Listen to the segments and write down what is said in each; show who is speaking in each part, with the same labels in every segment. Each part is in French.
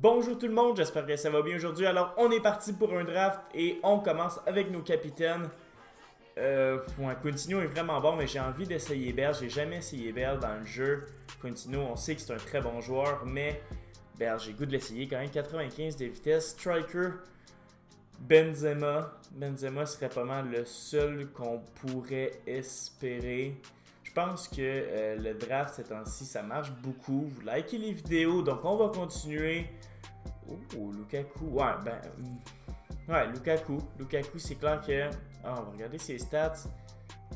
Speaker 1: Bonjour tout le monde, j'espère que ça va bien aujourd'hui. Alors, on est parti pour un draft et on commence avec nos capitaines. Coutinho est vraiment bon, mais j'ai envie d'essayer Bell. J'ai jamais essayé Bell dans le jeu. Coutinho, on sait que c'est un très bon joueur, mais Bell, j'ai le goût de l'essayer quand même. 95 de vitesse. Striker, Benzema. Benzema serait pas mal le seul qu'on pourrait espérer. Je pense que le draft ces temps-ci, ça marche beaucoup. Vous likez les vidéos, donc on va continuer. Oh, Lukaku. Ouais, Lukaku. Lukaku, c'est clair que... on va regarder ses stats.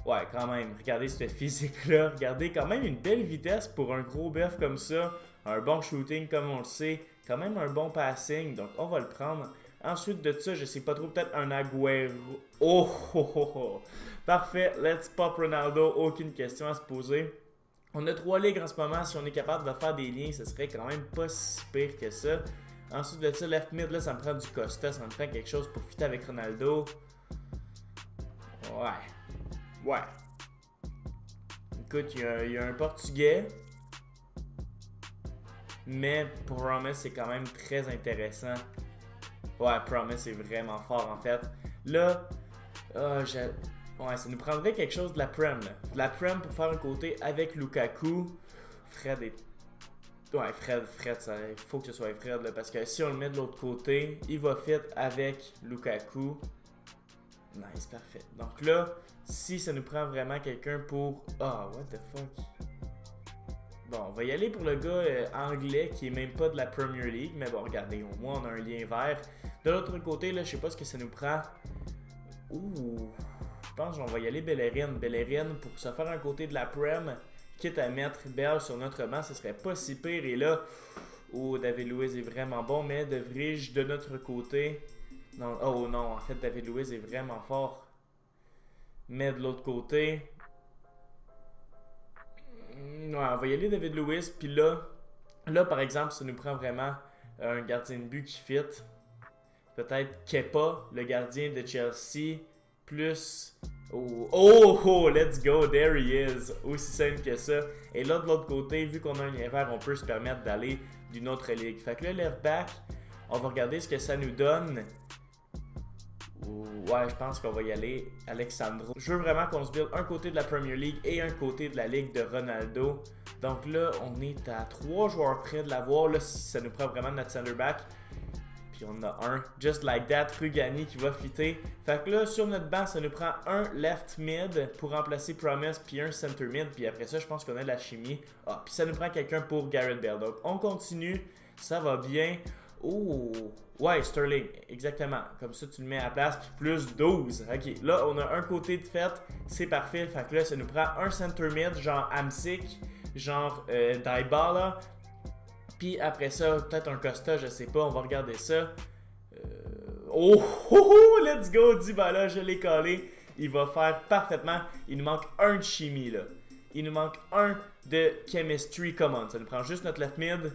Speaker 1: Ouais, quand même. Regardez ce physique-là. Regardez quand même une belle vitesse pour un gros bœuf comme ça. Un bon shooting, comme on le sait. Quand même un bon passing. Donc, on va le prendre. Ensuite de ça, je sais pas trop, peut-être un Agüero. Oh. Parfait, let's pop Ronaldo. Aucune question à se poser. On a 3 ligues en ce moment. Si on est capable de faire des liens, ce serait quand même pas si pire que ça. Ensuite de ça, left mid, là, ça me prend du Costa. Ça me prend quelque chose pour fitter avec Ronaldo. Ouais. Écoute, il y a un Portugais. Mais Promise, c'est quand même très intéressant. Ouais, Promise est vraiment fort en fait. Là, ça nous prendrait quelque chose de la Prem. Là. De la Prem pour faire un côté avec Lukaku. Fred est... Ouais, Fred, il faut que ce soit Fred là, parce que si on le met de l'autre côté, il va fit avec Lukaku. Nice, parfait. Donc là, si ça nous prend vraiment quelqu'un pour... what the fuck? Bon, on va y aller pour le gars anglais qui est même pas de la Premier League. Mais bon, regardez, au moins on a un lien vert. De l'autre côté, là, je sais pas ce que ça nous prend. Je pense qu'on va y aller Bellerin. Bellerin pour se faire un côté de la Prem. Quitte à mettre Bell sur notre banc, ce serait pas si pire. Et là, David Luiz est vraiment bon. Mais De Vrij de notre côté... Non, en fait, David Luiz est vraiment fort. Mais de l'autre côté... Ouais, on va y aller David Luiz. Puis là, par exemple, ça nous prend vraiment un gardien de but qui fit. Peut-être Kepa, le gardien de Chelsea, plus... let's go, there he is. Aussi simple que ça. Et là, de l'autre côté, vu qu'on a un lien vert, on peut se permettre d'aller d'une autre ligue. Fait que là, left back, on va regarder ce que ça nous donne. Ouais, je pense qu'on va y aller Alexandro. Je veux vraiment qu'on se build un côté de la Premier League et un côté de la Ligue de Ronaldo. Donc là, on est à 3 joueurs près de l'avoir. Là, ça nous prend vraiment notre center back. Puis on a un, just like that, Rugani qui va fitter. Fait que là, sur notre banc, ça nous prend un left mid pour remplacer Promise, puis un center mid. Puis après ça, je pense qu'on a de la chimie. Puis ça nous prend quelqu'un pour Gareth Bale. Donc on continue, ça va bien. Ouais, Sterling, exactement. Comme ça, tu le mets à la place, puis plus 12. Ok, là, on a un côté de fait, c'est parfait. Fait que là, ça nous prend un center mid, genre Hamsik, genre Dybala. Puis après ça, peut-être un Costa, je sais pas, on va regarder ça. Let's go, Dybala, je l'ai collé. Il va faire parfaitement. Il nous manque un de chimie, là. Il nous manque un de chemistry, come on. Ça nous prend juste notre left mid.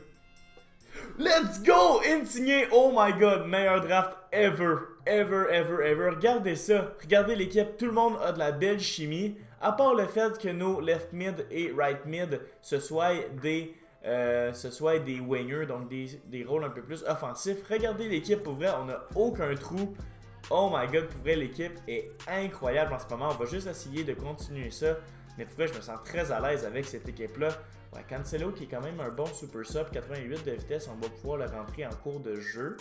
Speaker 1: Let's go! Insigné! Oh my god! Meilleur draft ever! Regardez ça! Regardez l'équipe, tout le monde a de la belle chimie. À part le fait que nos left mid et right mid ce soient des wingers, donc des rôles un peu plus offensifs. Regardez l'équipe, pour vrai, on n'a aucun trou. Oh my god, pour vrai, l'équipe est incroyable en ce moment. On va juste essayer de continuer ça. Mais pour vrai, je me sens très à l'aise avec cette équipe-là. Ouais, Cancelo qui est quand même un bon super sub, 88 de vitesse, on va pouvoir le rentrer en cours de jeu.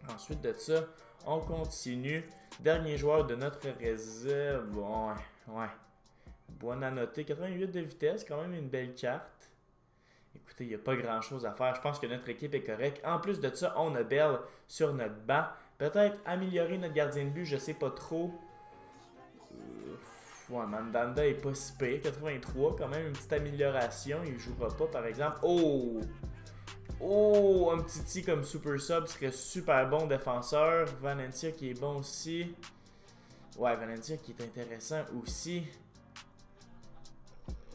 Speaker 1: Ensuite de ça, on continue. Dernier joueur de notre réserve. Ouais. Buonanotte, 88 de vitesse, quand même une belle carte. Écoutez, il n'y a pas grand-chose à faire. Je pense que notre équipe est correcte. En plus de ça, on a Bell sur notre banc. Peut-être améliorer notre gardien de but, je sais pas trop. Mandanda est pas si pire. 83, quand même une petite amélioration. Il jouera pas, par exemple. Un petit comme super sub serait super bon défenseur. Valencia qui est bon aussi. Ouais, Valencia qui est intéressant aussi.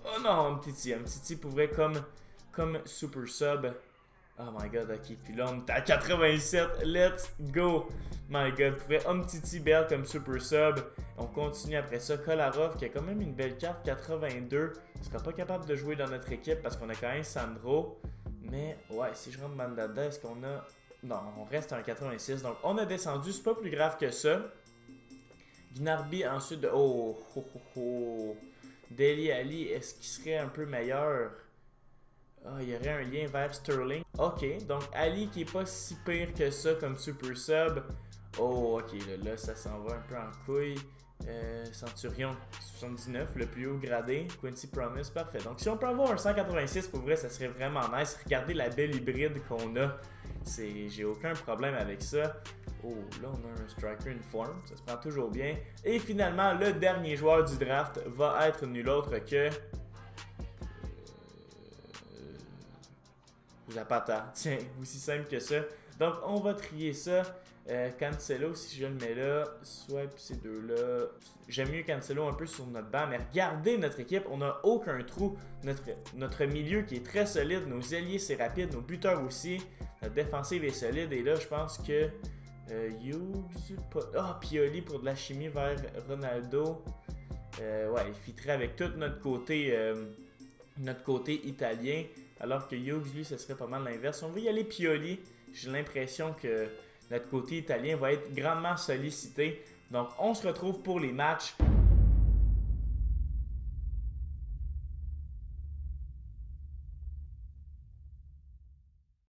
Speaker 1: Oh non, un petit pourrait comme super sub. Oh my god, ok. Puis là, on est à 87. Let's go. My god. Pourrait Umtiti Bell comme super sub. On continue après ça. Kolarov qui a quand même une belle carte. 82. Il sera pas capable de jouer dans notre équipe parce qu'on a quand même Sandro. Mais ouais, si je rentre Mandanda, est-ce qu'on a... Non, on reste à un 86. Donc on a descendu, c'est pas plus grave que ça. Gnarby ensuite de... Oh, oh, oh, oh. Dele Alli, est-ce qu'il serait un peu meilleur? Ah, il y aurait un lien vers Sterling. Ok, donc Ali qui est pas si pire que ça comme super sub. Oh, ok, là ça s'en va un peu en couille. Centurion 79, le plus haut gradé. Quincy Promise, parfait. Donc si on peut avoir un 186, pour vrai, ça serait vraiment nice. Regardez la belle hybride qu'on a. J'ai aucun problème avec ça. Oh, là on a un striker uniforme, ça se prend toujours bien. Et finalement, le dernier joueur du draft va être nul autre que... Zapata. Tiens, aussi simple que ça. Donc, on va trier ça. Cancelo, si je le mets là, swipe ces deux-là. J'aime mieux Cancelo un peu sur notre banc, mais regardez notre équipe, on n'a aucun trou. Notre milieu qui est très solide, nos ailiers c'est rapide, nos buteurs aussi. Notre défensive est solide, et là, je pense que Hughes, Pioli pour de la chimie vers Ronaldo. Ouais, il fitterait avec tout notre côté italien. Alors que Hughes, lui, ce serait pas mal l'inverse. On va y aller Pioli. J'ai l'impression que notre côté italien va être grandement sollicité. Donc, on se retrouve pour les matchs.